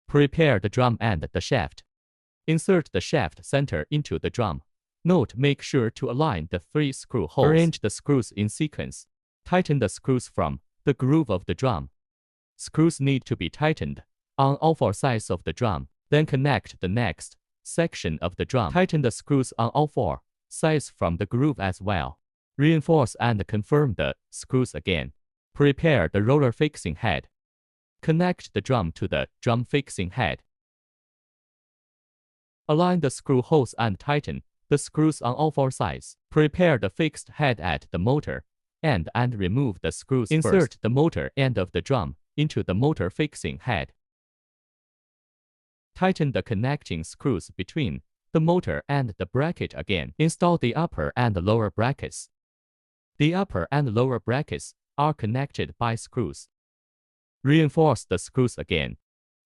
Prepare the drum and the shaft. Insert the shaft center into the drum. Note: make sure to align the 3 screw holes. Arrange the screws in sequence. Tighten the screws from the groove of the drum. Screws need to be tightened on all 4 sides of the drum. Then connect the next section of the drum. Tighten the screws on all 4 sides from the groove as well. Reinforce and confirm the screws again. Prepare the roller fixing head. Connect the drum to the drum fixing head. Align the screw holes and tighten the screws on all 4 sides. Prepare the fixed head at the motor end and remove the screws. Insert the motor end of the drum into the motor fixing head. Tighten the connecting screws between the motor and the bracket again. Install the upper and lower brackets. The upper and lower brackets are connected by screws. Reinforce the screws again.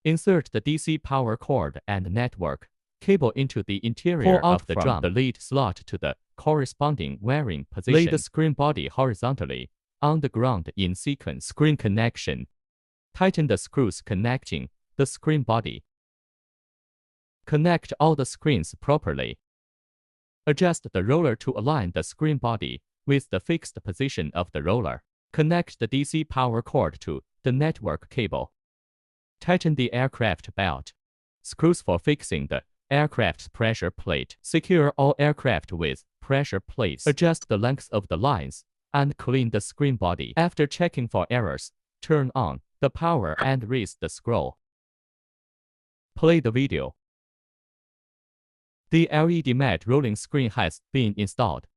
Insert the DC power cord and network cable into the interior of the drum. The lead slot to the corresponding wiring position. Lay the screen body horizontally on the ground in sequence. Screen connection. Tighten the screws connecting the screen body. Connect all the screens properly. Adjust the roller to align the screen body with the fixed position of the roller. Connect the DC power cord to the network cable. Tighten the aircraft belt. Screws for fixing the aircraft's pressure plate. Secure all aircraft with pressure plates. Adjust the length of the lines and clean the screen body. After checking for errors, turn on the power and raise the scroll. Play the video. The LED matte rolling screen has been installed.